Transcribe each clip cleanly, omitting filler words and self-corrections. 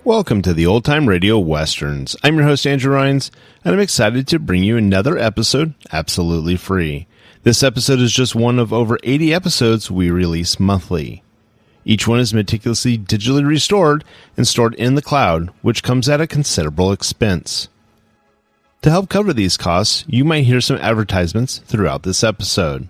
Welcome to the Old Time Radio Westerns. I'm your host, Andrew Rhynes, and I'm excited to bring you another episode absolutely free. This episode is just one of over 80 episodes we release monthly. Each one is meticulously digitally restored and stored in the cloud, which comes at a considerable expense. To help cover these costs, you might hear some advertisements throughout this episode.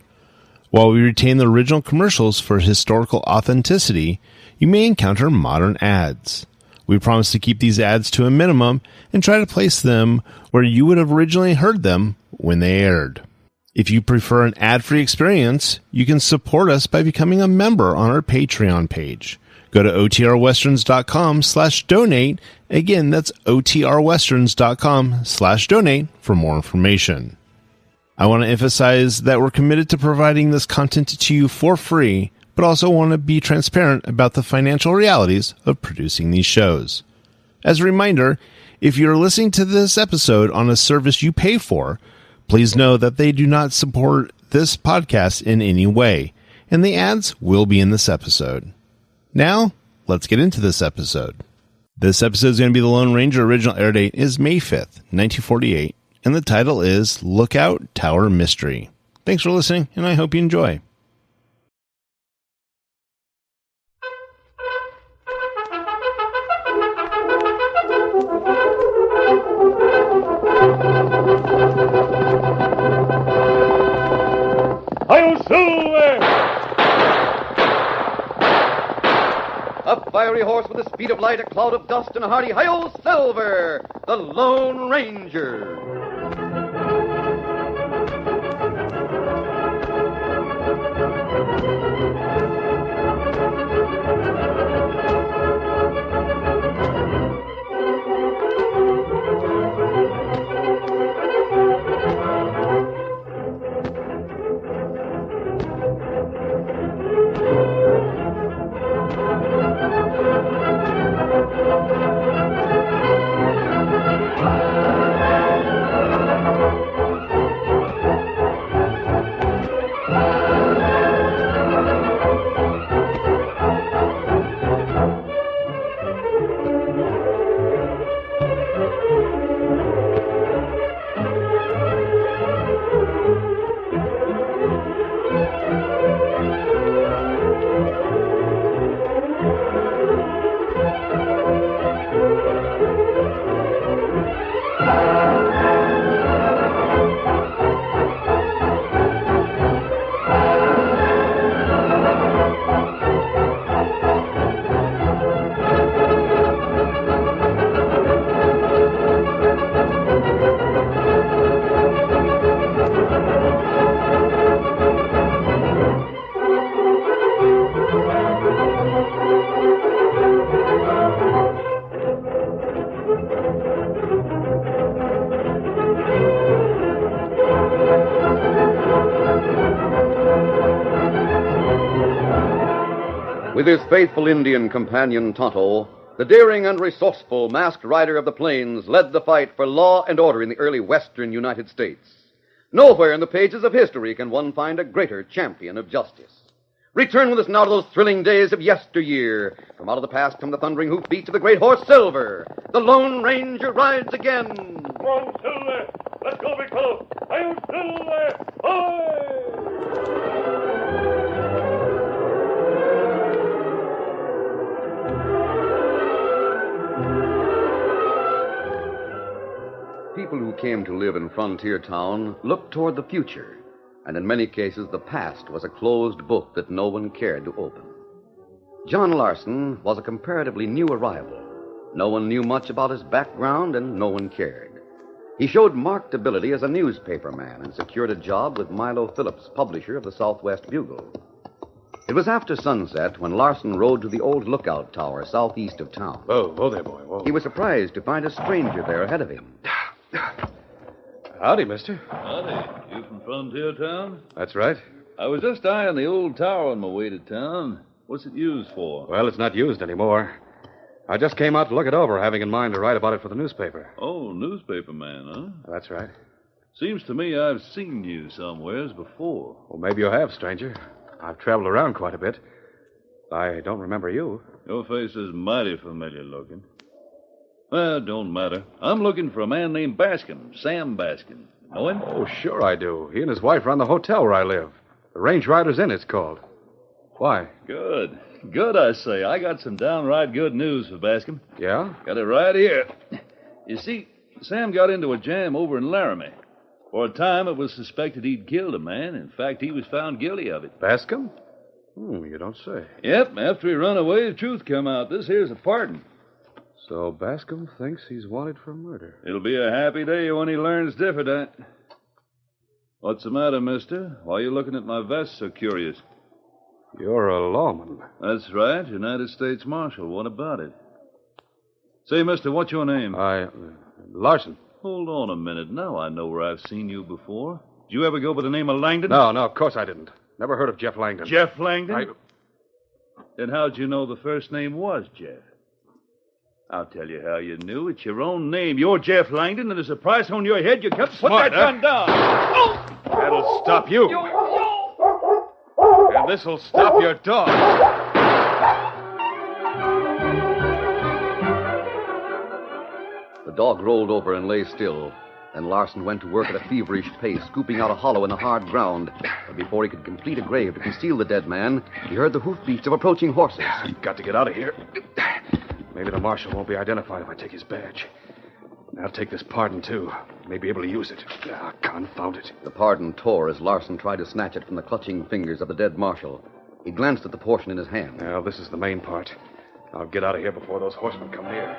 While we retain the original commercials for historical authenticity, you may encounter modern ads. We promise to keep these ads to a minimum and try to place them where you would have originally heard them when they aired. If you prefer an ad-free experience, you can support us by becoming a member on our Patreon page. Go to otrwesterns.com/donate. Again, that's otrwesterns.com/donate for more information. I want to emphasize that we're committed to providing this content to you for free, but also want to be transparent about the financial realities of producing these shows. As a reminder, if you're listening to this episode on a service you pay for, please know that they do not support this podcast in any way, and the ads will be in this episode. Now, let's get into this episode. This episode is going to be The Lone Ranger. Original air date is May 5th, 1948, and the title is Lookout Tower Mystery. Thanks for listening, and I hope you enjoy. Hi-yo, Silver! A fiery horse with the speed of light, a cloud of dust, and a hearty hi-yo, Silver, the Lone Ranger. With his faithful Indian companion Tonto, the daring and resourceful masked rider of the plains led the fight for law and order in the early western United States. Nowhere in the pages of history can one find a greater champion of justice. Return with us now to those thrilling days of yesteryear. From out of the past come the thundering hoofbeats of the great horse Silver. The Lone Ranger rides again. Come on, Silver! Let's go, big fellow! Hi-yo, Silver! Hi! People who came to live in Frontier Town looked toward the future, and in many cases the past was a closed book that no one cared to open. John Larson was a comparatively new arrival. No one knew much about his background, and no one cared. He showed marked ability as a newspaperman and secured a job with Milo Phillips, publisher of the Southwest Bugle. It was after sunset when Larson rode to the old lookout tower southeast of town. Whoa there, boy, whoa. He was surprised to find a stranger there ahead of him. Howdy, mister. Howdy. You from Frontier Town? That's right. I was just eyeing the old tower on my way to town. What's it used for? Well, it's not used anymore. I just came out to look it over, having in mind to write about it for the newspaper. Oh, newspaper man, huh? That's right. Seems to me I've seen you somewheres before. Well, maybe you have, stranger. I've traveled around quite a bit. I don't remember you. Your face is mighty familiar looking. Well, it don't matter. I'm looking for a man named Bascom, Sam Bascom. Know him? Oh, sure I do. He and his wife run the hotel where I live. The Range Riders Inn, it's called. Why? Good. Good, I say. I got some downright good news for Bascom. Yeah? Got it right here. You see, Sam got into a jam over in Laramie. For a time, it was suspected he'd killed a man. In fact, he was found guilty of it. Bascom? You don't say. Yep, after he run away, the truth come out. This here's a pardon. So Bascom thinks he's wanted for murder. It'll be a happy day when he learns different, What's the matter, mister? Why are you looking at my vest so curious? You're a lawman. That's right, United States Marshal. What about it? Say, mister, what's your name? Larson. Hold on a minute. Now I know where I've seen you before. Did you ever go by the name of Langdon? No, of course I didn't. Never heard of Jeff Langdon. Jeff Langdon? Then how'd you know the first name was Jeff? I'll tell you how you knew. It's your own name. You're Jeff Langdon, and there's a price on your head. You kept put Smart, that gun down. Oh! That'll stop you. And this'll stop your dog. The dog rolled over and lay still. Then Larson went to work at a feverish pace, scooping out a hollow in the hard ground. But before he could complete a grave to conceal the dead man, he heard the hoofbeats of approaching horses. Got to get out of here. Maybe the marshal won't be identified if I take his badge. I'll take this pardon, too. May be able to use it. Confound it. The pardon tore as Larson tried to snatch it from the clutching fingers of the dead marshal. He glanced at the portion in his hand. Well, this is the main part. I'll get out of here before those horsemen come near.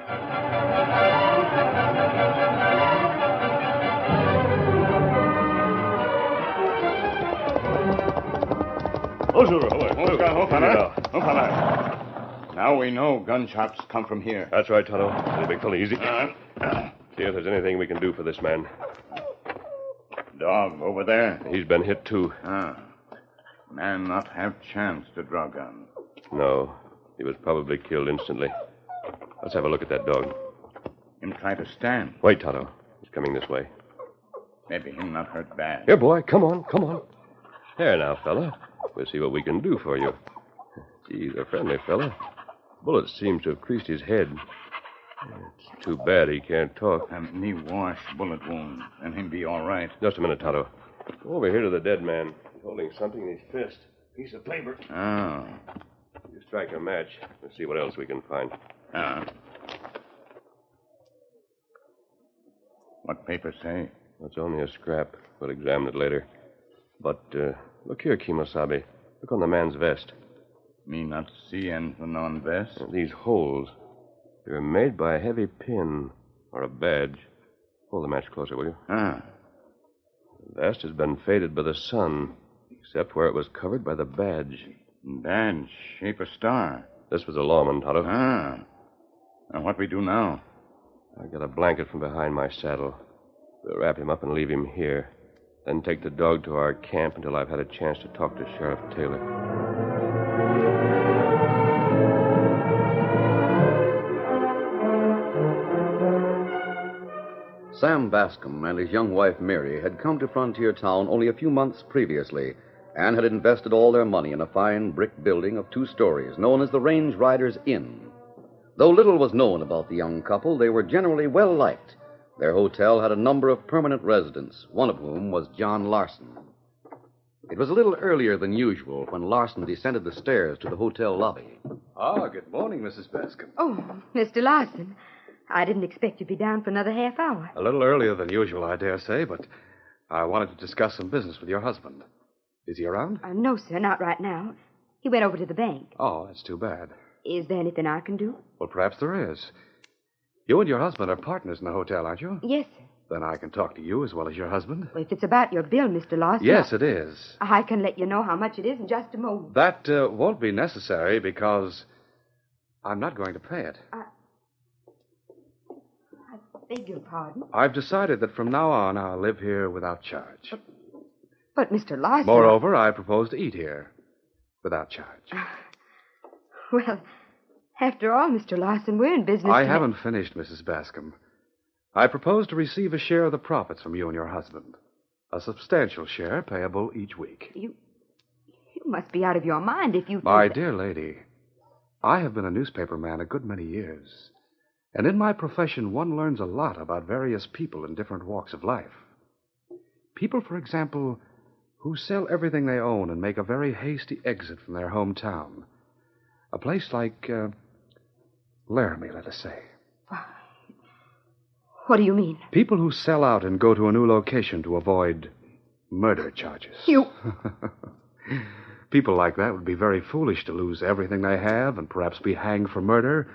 Now we know gun shops come from here. That's right, Tonto. Steady, big fella, easy. See if there's anything we can do for this man. Dog over there. He's been hit, too. Man not have chance to draw gun. No, he was probably killed instantly. Let's have a look at that dog. Him try to stand. Wait, Tonto. He's coming this way. Maybe him not hurt bad. Here, boy. Come on. There now, fella. We'll see what we can do for you. He's a friendly fella. Bullet seems to have creased his head. It's too bad he can't talk. Me wash bullet wound, and him be all right. Just a minute, Tonto. Go over here to the dead man. He's holding something in his fist. Piece of paper. Oh. You strike a match. Let's see what else we can find. What paper say? It's only a scrap. We'll examine it later. But, look here, Kimosabe. Look on the man's vest. Me not see anything on vest. These holes. They were made by a heavy pin or a badge. Hold the match closer, will you? The vest has been faded by the sun, except where it was covered by the badge. Badge, shape a star. This was a lawman, Tonto. Now what we do now? I got a blanket from behind my saddle. We'll wrap him up and leave him here. Then take the dog to our camp until I've had a chance to talk to Sheriff Taylor. Sam Bascom and his young wife Mary had come to Frontier Town only a few months previously and had invested all their money in a fine brick building of 2 stories known as the Range Riders Inn. Though little was known about the young couple, they were generally well liked. Their hotel had a number of permanent residents, one of whom was John Larson. It was a little earlier than usual when Larson descended the stairs to the hotel lobby. Good morning, Mrs. Bascom. Oh, Mr. Larson. I didn't expect you'd be down for another half hour. A little earlier than usual, I dare say, but I wanted to discuss some business with your husband. Is he around? No, sir, not right now. He went over to the bank. Oh, that's too bad. Is there anything I can do? Well, perhaps there is. You and your husband are partners in the hotel, aren't you? Yes, sir. Then I can talk to you as well as your husband. Well, if it's about your bill, Mr. Larson... Yes, it is. I can let you know how much it is in just a moment. That won't be necessary because I'm not going to pay it. I beg your pardon? I've decided that from now on I'll live here without charge. But Mr. Larson... Moreover, I propose to eat here without charge. Well, after all, Mr. Larson, we're in business... I haven't finished, Mrs. Bascom. I propose to receive a share of the profits from you and your husband. A substantial share payable each week. You must be out of your mind if you... My dear lady, I have been a newspaper man a good many years. And in my profession, one learns a lot about various people in different walks of life. People, for example, who sell everything they own and make a very hasty exit from their hometown. A place like Laramie, let us say. What do you mean? People who sell out and go to a new location to avoid murder charges. You... People like that would be very foolish to lose everything they have and perhaps be hanged for murder,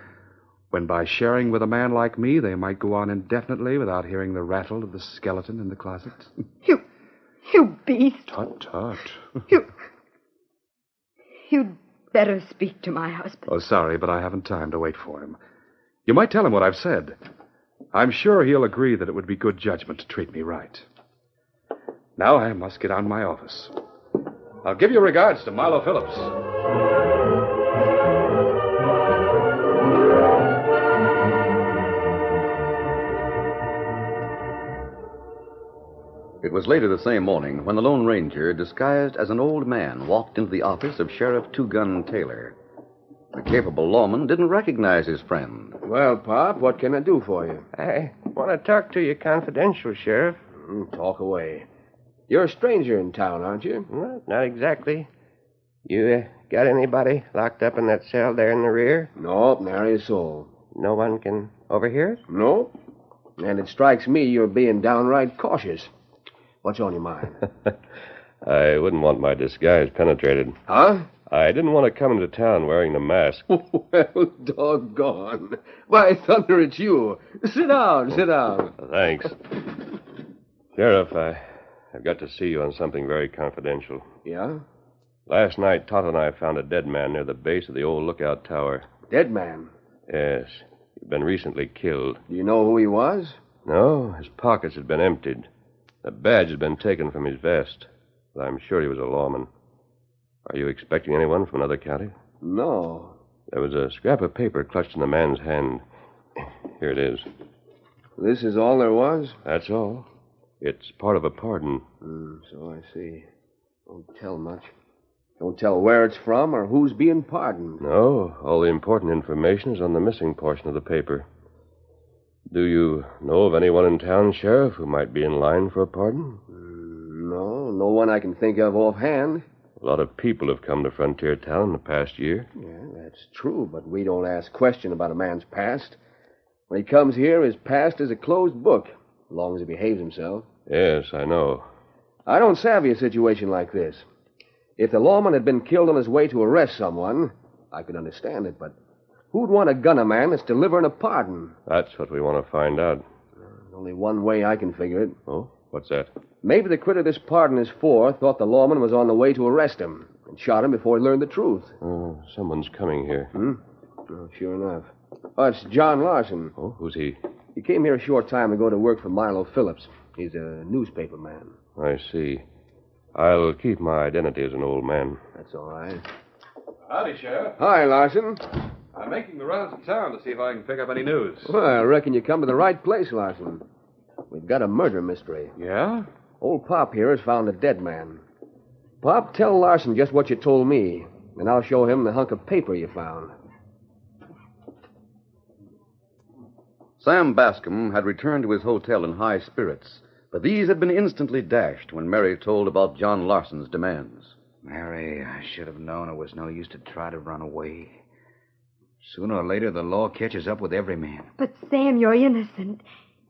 when by sharing with a man like me, they might go on indefinitely without hearing the rattle of the skeleton in the closet. You beast. Tut, tut. You'd better speak to my husband. Oh, sorry, but I haven't time to wait for him. You might tell him what I've said. I'm sure he'll agree that it would be good judgment to treat me right. Now I must get on to my office. I'll give your regards to Milo Phillips. It was later the same morning when the Lone Ranger, disguised as an old man, walked into the office of Sheriff Two-Gun Taylor. The capable lawman didn't recognize his friend. Well, Pop, what can I do for you? I want to talk to you confidential, Sheriff. Talk away. You're a stranger in town, aren't you? Well, not exactly. You got anybody locked up in that cell there in the rear? Nope, nary a soul. No one can overhear it? Nope. And it strikes me you're being downright cautious. What's on your mind? I wouldn't want my disguise penetrated. Huh? I didn't want to come into town wearing the mask. Well, doggone. Why, thunder, it's you. Sit down, sit down. Thanks. Sheriff, I've got to see you on something very confidential. Yeah? Last night, Todd and I found a dead man near the base of the old lookout tower. Dead man? Yes. He'd been recently killed. Do you know who he was? No, his pockets had been emptied. The badge had been taken from his vest. But I'm sure he was a lawman. Are you expecting anyone from another county? No. There was a scrap of paper clutched in the man's hand. Here it is. This is all there was? That's all. It's part of a pardon. So I see. Don't tell much. Don't tell where it's from or who's being pardoned. No, all the important information is on the missing portion of the paper. Do you know of anyone in town, Sheriff, who might be in line for a pardon? No one I can think of offhand. A lot of people have come to Frontier Town in the past year. Yeah, that's true, but we don't ask question about a man's past. When he comes here, his past is a closed book, as long as he behaves himself. Yes, I know. I don't savvy a situation like this. If the lawman had been killed on his way to arrest someone, I could understand it, but who'd want to gun a man that's delivering a pardon? That's what we want to find out. There's only one way I can figure it. Oh? What's that? Maybe the critter this pardon is for thought the lawman was on the way to arrest him and shot him before he learned the truth. Oh, someone's coming here. Oh, sure enough. Oh, it's John Larson. Oh, who's he? He came here a short time ago to work for Milo Phillips. He's a newspaper man. I see. I'll keep my identity as an old man. That's all right. Howdy, Sheriff. Hi, Larson. I'm making the rounds of town to see if I can pick up any news. Well, I reckon you come to the right place, Larson. We've got a murder mystery. Yeah? Old Pop here has found a dead man. Pop, tell Larson just what you told me, and I'll show him the hunk of paper you found. Sam Bascom had returned to his hotel in high spirits, but these had been instantly dashed when Mary told about John Larson's demands. Mary, I should have known it was no use to try to run away. Sooner or later, the law catches up with every man. But, Sam, you're innocent.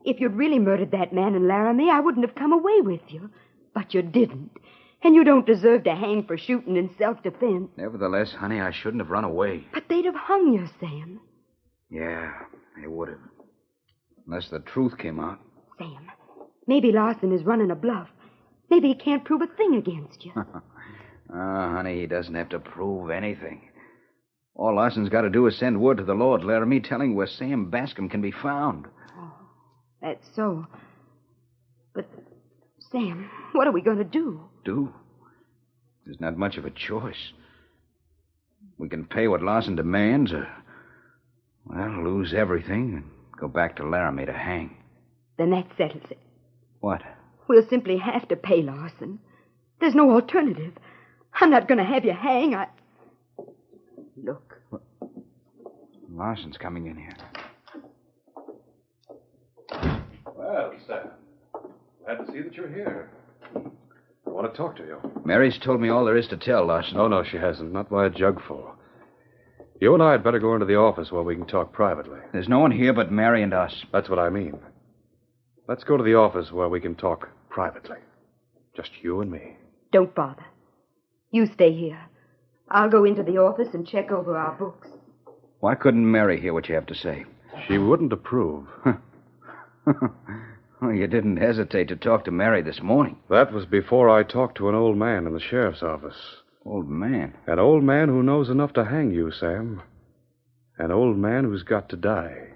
If you'd really murdered that man in Laramie, I wouldn't have come away with you. But you didn't. And you don't deserve to hang for shooting in self-defense. Nevertheless, honey, I shouldn't have run away. But they'd have hung you, Sam. Yeah, they would have. Unless the truth came out. Sam, maybe Larson is running a bluff. Maybe he can't prove a thing against you. Honey, he doesn't have to prove anything. All Larson's got to do is send word to the law at Laramie telling where Sam Bascom can be found. That's so. But, Sam, what are we going to do? Do? There's not much of a choice. We can pay what Larson demands or, well, lose everything and go back to Laramie to hang. Then that settles it. What? We'll simply have to pay Larson. There's no alternative. I'm not going to have you hang. Look. Larson's coming in here. Well, Sam, glad to see that you're here. I want to talk to you. Mary's told me all there is to tell, Larson. Oh, no, she hasn't. Not by a jugful. You and I had better go into the office where we can talk privately. There's no one here but Mary and us. That's what I mean. Let's go to the office where we can talk privately. Just you and me. Don't bother. You stay here. I'll go into the office and check over our books. Why couldn't Mary hear what you have to say? She wouldn't approve. Well, you didn't hesitate to talk to Mary this morning. That was before I talked to an old man in the sheriff's office. Old man? An old man who knows enough to hang you, Sam. An old man who's got to die.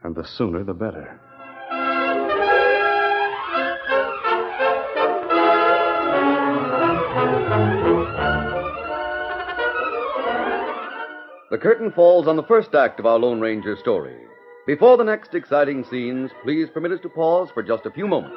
And the sooner, the better. The curtain falls on the first act of our Lone Ranger story. Before the next exciting scenes, please permit us to pause for just a few moments.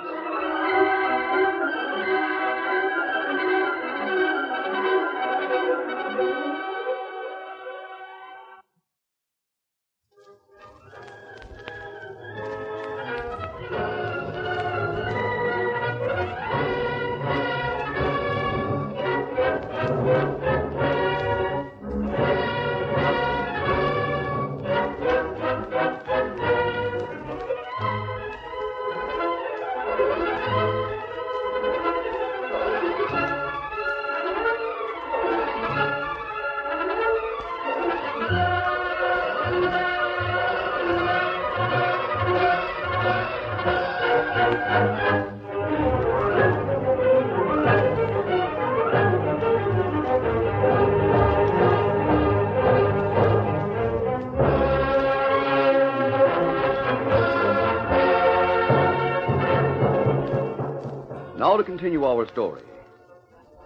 Now to continue our story.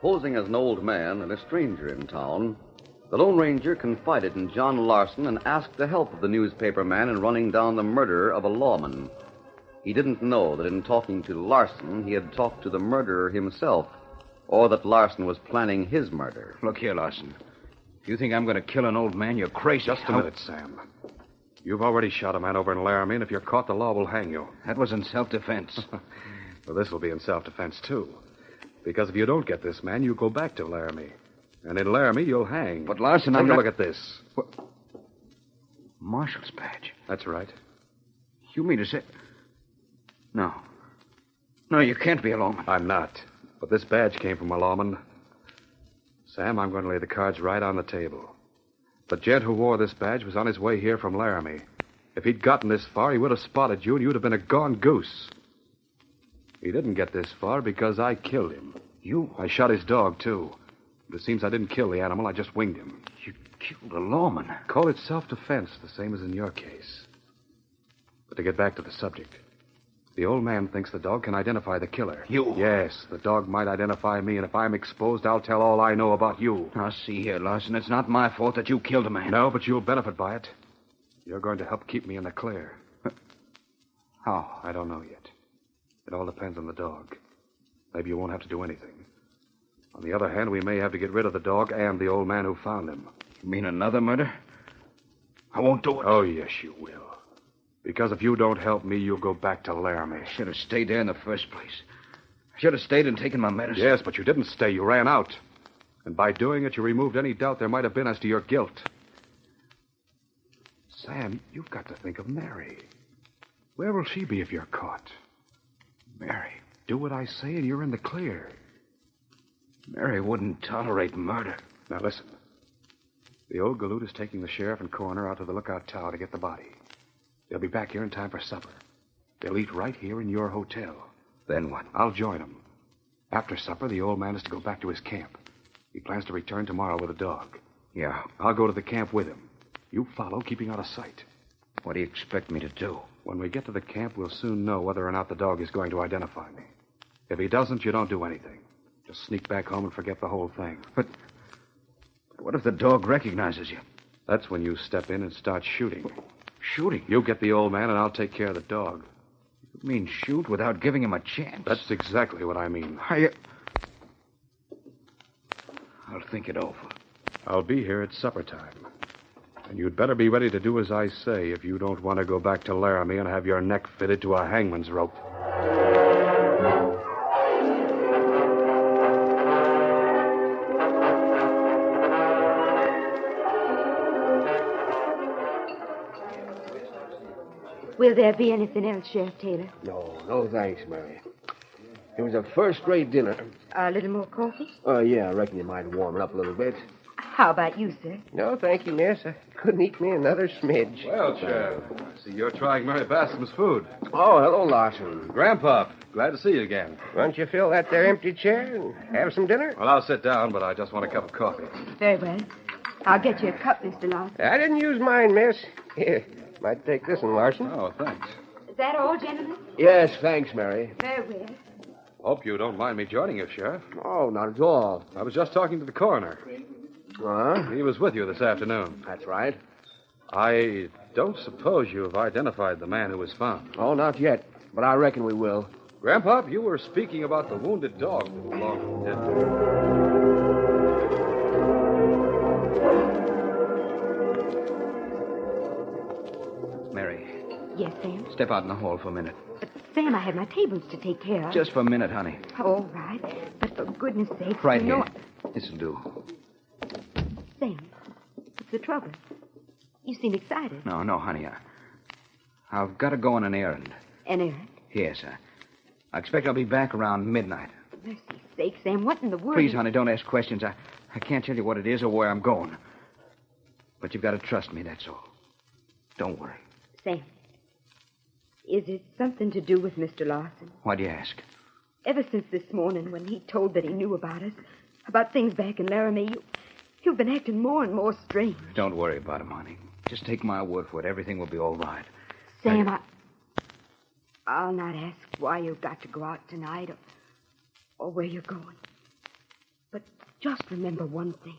Posing as an old man and a stranger in town, the Lone Ranger confided in John Larson and asked the help of the newspaper man in running down the murderer of a lawman. He didn't know that in talking to Larson, he had talked to the murderer himself, or that Larson was planning his murder. Look here, Larson. If you think I'm going to kill an old man, you're crazy. Just a minute, Sam. You've already shot a man over in Laramie, and if you're caught, the law will hang you. That was in self-defense. Well, this will be in self-defense, too. Because if you don't get this man, you go back to Laramie. And in Laramie, you'll hang. But, Larson, Take I'm a not... look at this. What? Marshal's badge. That's right. You mean to say... No. No, you can't be a lawman. I'm not. But this badge came from a lawman. Sam, I'm going to lay the cards right on the table. The gent who wore this badge was on his way here from Laramie. If he'd gotten this far, he would have spotted you, and you'd have been a gone goose. He didn't get this far because I killed him. You? I shot his dog, too. But it seems I didn't kill the animal. I just winged him. You killed a lawman. Call it self-defense, the same as in your case. But to get back to the subject, the old man thinks the dog can identify the killer. You? Yes, the dog might identify me, and if I'm exposed, I'll tell all I know about you. Now, see here, Larson. It's not my fault that you killed a man. No, but you'll benefit by it. You're going to help keep me in the clear. How? I don't know yet. It all depends on the dog. Maybe you won't have to do anything. On the other hand, we may have to get rid of the dog and the old man who found him. You mean another murder? I won't do it. Oh, yes, you will. Because if you don't help me, you'll go back to Laramie. I should have stayed there in the first place. I should have stayed and taken my medicine. Yes, but you didn't stay. You ran out. And by doing it, you removed any doubt there might have been as to your guilt. Sam, you've got to think of Mary. Where will she be if you're caught? Mary. Do what I say and you're in the clear. Mary wouldn't tolerate murder. Now, listen. The old galoot is taking the sheriff and coroner out to the lookout tower to get the body. They'll be back here in time for supper. They'll eat right here in your hotel. Then what? I'll join them. After supper, the old man is to go back to his camp. He plans to return tomorrow with a dog. Yeah. I'll go to the camp with him. You follow, keeping out of sight. What do you expect me to do? When we get to the camp, we'll soon know whether or not the dog is going to identify me. If he doesn't, you don't do anything. Just sneak back home and forget the whole thing. But what if the dog recognizes you? That's when you step in and start shooting. Shooting? You get the old man, and I'll take care of the dog. You mean shoot without giving him a chance? That's exactly what I mean. I'll think it over. I'll be here at supper time. And you'd better be ready to do as I say if you don't want to go back to Laramie and have your neck fitted to a hangman's rope. Will there be anything else, Sheriff Taylor? No, thanks, Mary. It was a first-rate dinner. A little more coffee? Yeah, I reckon you might warm it up a little bit. How about you, sir? No, thank you, miss. I couldn't eat me another smidge. Well, Sheriff, I see you're trying Mary Bascom's food. Oh, hello, Larson. Grandpa, glad to see you again. Why don't you fill that there empty chair and have some dinner? Well, I'll sit down, but I just want a cup of coffee. Very well. I'll get you a cup, Mr. Larson. I didn't use mine, miss. Here, might take this one, Larson. Oh, thanks. Is that all, gentlemen? Yes, thanks, Mary. Very well. Hope you don't mind me joining you, Sheriff. Oh, not at all. I was just talking to the coroner. He was with you this afternoon. That's right. I don't suppose you've identified the man who was found. Oh, not yet, but I reckon we will. Grandpa, you were speaking about the wounded dog that belonged to Mary, Yes, Sam? step out in the hall for a minute. But, Sam, I have my tables to take care of. Just for a minute, honey. All right. But for goodness sake, Right you here. know... This'll do. Sam, what's the trouble? You seem excited. No, honey. I've got to go on an errand. An errand? Yes, I expect I'll be back around midnight. Mercy's sake, Sam, what in the world... Please, honey, don't ask questions. I can't tell you what it is or where I'm going. But you've got to trust me, that's all. Don't worry. Sam, is it something to do with Mr. Larson? Why do you ask? Ever since this morning when he told that he knew about us, about things back in Laramie, you've been acting more and more strange. Don't worry about him, honey. Just take my word for it. Everything will be all right. Sam, I'll not ask why you've got to go out tonight or where you're going. But just remember one thing.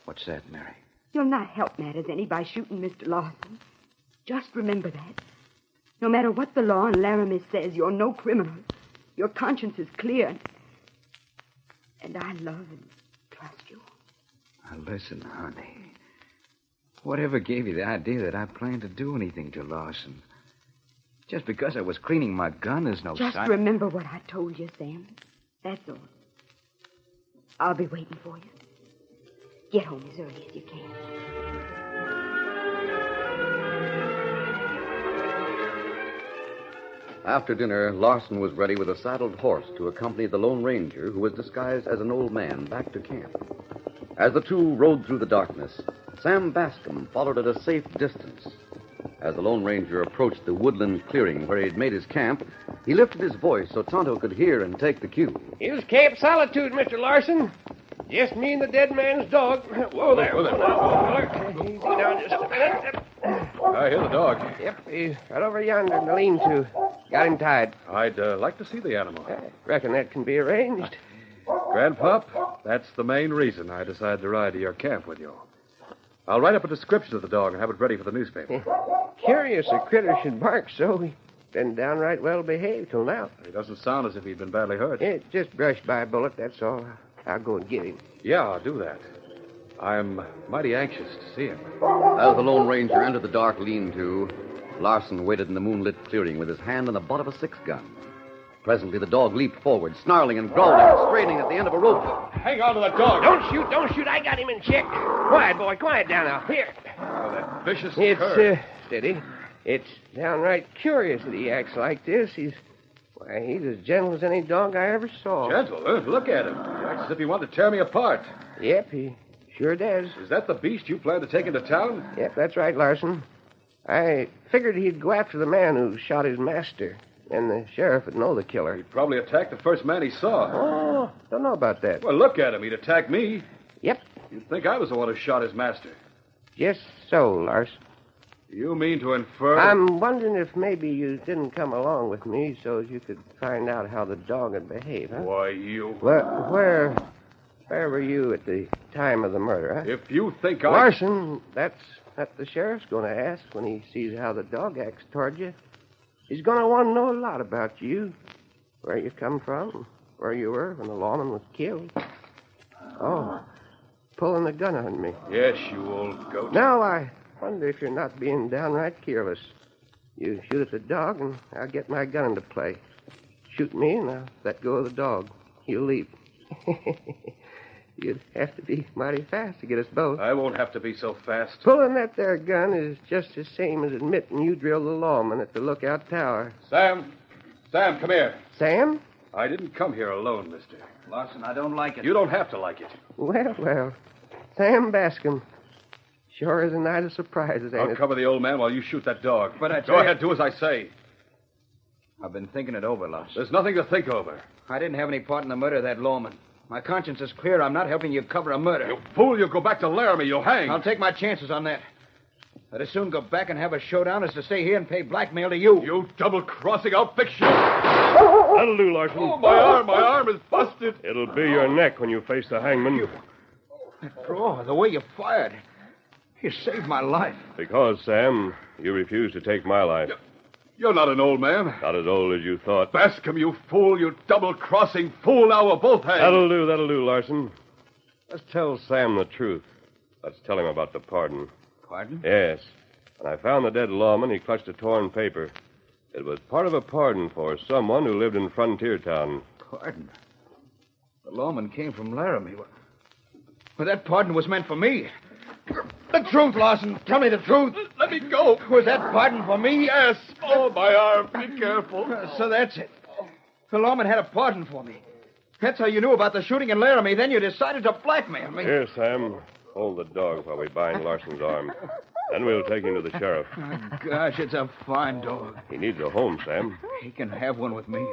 What's that, Mary? You'll not help matters any by shooting Mr. Larson. Just remember that. No matter what the law in Laramie says, you're no criminal. Your conscience is clear. And I love and trust you. Now, listen, honey. Whatever gave you the idea that I planned to do anything to Larson? Just because I was cleaning my gun is no Just sign... remember what I told you, Sam. That's all. I'll be waiting for you. Get home as early as you can. After dinner, Larson was ready with a saddled horse to accompany the Lone Ranger, who was disguised as an old man, back to camp. As the two rode through the darkness, Sam Bascom followed at a safe distance. As the Lone Ranger approached the woodland clearing where he had made his camp, he lifted his voice so Tonto could hear and take the cue. Here's Camp Solitude, Mr. Larson. Just me and the dead man's dog. Whoa there. Easy now, just a minute. I hear the dog. Yep, he's right over yonder in the lean-to. Got him tied. I'd like to see the animal. I reckon that can be arranged. Grandpop, that's the main reason I decided to ride to your camp with you. I'll write up a description of the dog and have it ready for the newspaper. Curious a critter should bark so. He's been downright well behaved till now. He doesn't sound as if he'd been badly hurt. It just brushed by a bullet, that's all. I'll go and get him. Yeah, I'll do that. I'm mighty anxious to see him. As the Lone Ranger entered the dark lean-to, Larson waited in the moonlit clearing with his hand on the butt of a 6-gun. Presently, the dog leaped forward, snarling and growling and straining at the end of a rope. Hang on to that dog. Don't shoot. I got him in check. Quiet, boy. Quiet down now. Here. Oh, that vicious It's, steady. It's downright curious that he acts like this. He's as gentle as any dog I ever saw. Gentle? Look at him. He acts as if he wanted to tear me apart. Yep, he sure does. Is that the beast you plan to take into town? Yep, that's right, Larson. I figured he'd go after the man who shot his master. And the sheriff would know the killer. He'd probably attack the first man he saw. Oh, don't know about that. Well, look at him. He'd attack me. Yep. You'd think I was the one who shot his master. Just so, Larson. You mean to infer... I'm wondering if maybe you didn't come along with me so you could find out how the dog would behave, huh? Why, you... Well, where were you at the time of the murder, huh? If you think Larson, that's what the sheriff's going to ask when he sees how the dog acts toward you. He's going to want to know a lot about you, where you come from, where you were when the lawman was killed. Oh, pulling a gun on me. Yes, you old goat. Now, I wonder if you're not being downright careless. You shoot at the dog, and I'll get my gun into play. Shoot me, and I'll let go of the dog. He'll leap. You'd have to be mighty fast to get us both. I won't have to be so fast. Pulling that there gun is just the same as admitting you drilled the lawman at the lookout tower. Sam, come here. Sam? I didn't come here alone, mister. Larson, I don't like it. You don't have to like it. Well. Sam Bascom. Sure is a night of surprises, ain't I'll it? cover the old man while you shoot that dog. But I Go ahead, do as I say. I've been thinking it over, Larson. There's nothing to think over. I didn't have any part in the murder of that lawman. My conscience is clear. I'm not helping you cover a murder. You fool, you'll go back to Laramie. You'll hang. I'll take my chances on that. I'd as soon go back and have a showdown as to stay here and pay blackmail to you. You double-crossing, I'll fix you. That'll do, Larson. Oh, my arm is busted. It'll be your neck when you face the hangman. Bro, the way you fired. You saved my life. Because, Sam, you refused to take my life. You're not an old man. Not as old as you thought. Bascom, you fool, you double-crossing fool. Now we'll both hang. That'll do, Larson. Let's tell Sam the truth. Let's tell him about the pardon. Pardon? Yes. When I found the dead lawman, he clutched a torn paper. It was part of a pardon for someone who lived in Frontier Town. Pardon? The lawman came from Laramie. Well, that pardon was meant for me. The truth, Larson. Tell me the truth. Let me go. Was that pardon for me? Yes. Oh, my arm. Be careful. So that's it. The lawman had a pardon for me. That's how you knew about the shooting in Laramie. Then you decided to blackmail me. Here, Sam. Hold the dog while we bind Larson's arm. Then we'll take him to the sheriff. Oh, gosh, it's a fine dog. He needs a home, Sam. He can have one with me.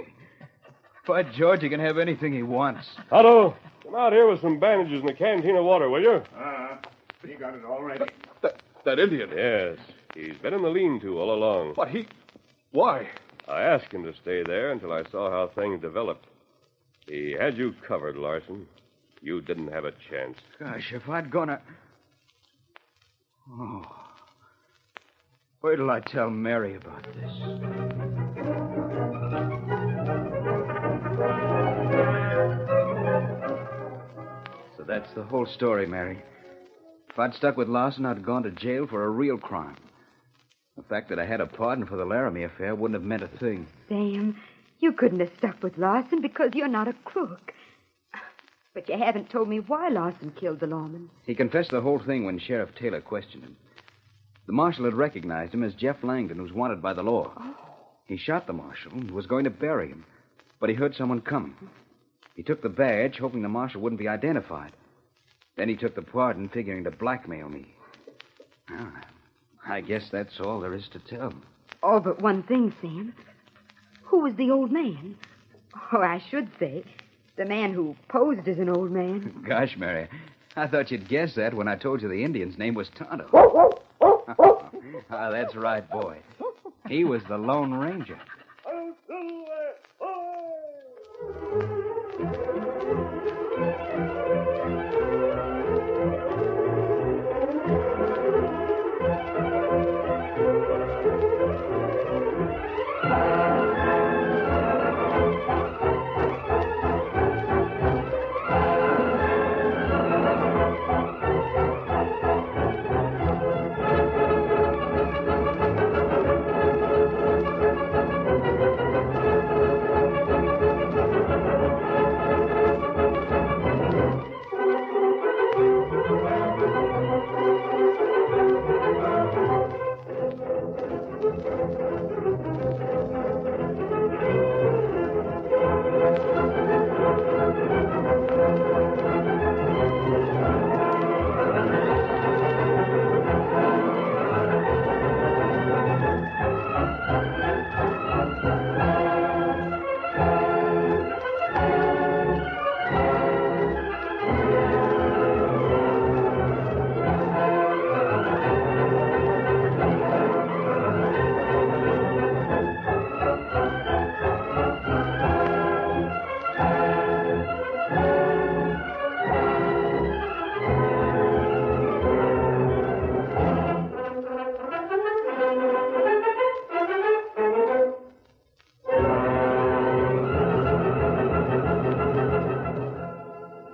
By George, he can have anything he wants. Otto, come out here with some bandages and a canteen of water, will you? He got it all ready. That Indian? Yes. He's been in the lean-to all along. But why? I asked him to stay there until I saw how things developed. He had you covered, Larson. You didn't have a chance. Gosh, if I'd gonna... Oh. Wait till I tell Mary about this. So that's the whole story, Mary. If I'd stuck with Larson, I'd gone to jail for a real crime. The fact that I had a pardon for the Laramie affair wouldn't have meant a thing. Sam, you couldn't have stuck with Larson because you're not a crook. But you haven't told me why Larson killed the lawman. He confessed the whole thing when Sheriff Taylor questioned him. The marshal had recognized him as Jeff Langdon, who's wanted by the law. Oh. He shot the marshal and was going to bury him, but he heard someone coming. He took the badge, hoping the marshal wouldn't be identified. Then he took the pardon, figuring to blackmail me. Well, I guess that's all there is to tell. All but one thing, Sam. Who was the old man? Oh, I should say, the man who posed as an old man. Gosh, Mary, I thought you'd guess that when I told you the Indian's name was Tonto. That's right, boy. He was the Lone Ranger.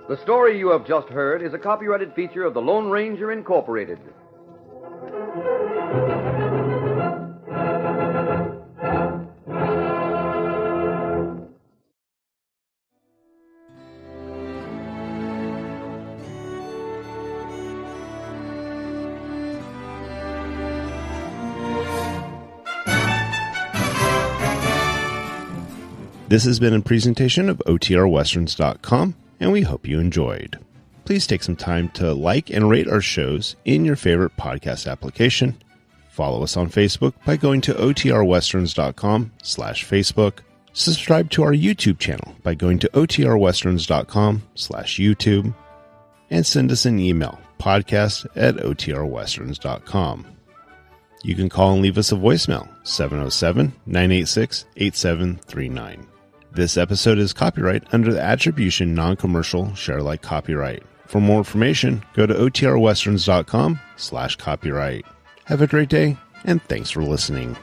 The story you have just heard is a copyrighted feature of the Lone Ranger Incorporated. This has been a presentation of OTRWesterns.com, and we hope you enjoyed. Please take some time to like and rate our shows in your favorite podcast application. Follow us on Facebook by going to OTRWesterns.com/Facebook. Subscribe to our YouTube channel by going to OTRWesterns.com/YouTube. And send us an email, podcast@OTRWesterns.com. You can call and leave us a voicemail, 707-986-8739. This episode is copyright under the Attribution Non-Commercial Share-alike copyright. For more information, go to OTRWesterns.com/copyright. Have a great day, and thanks for listening.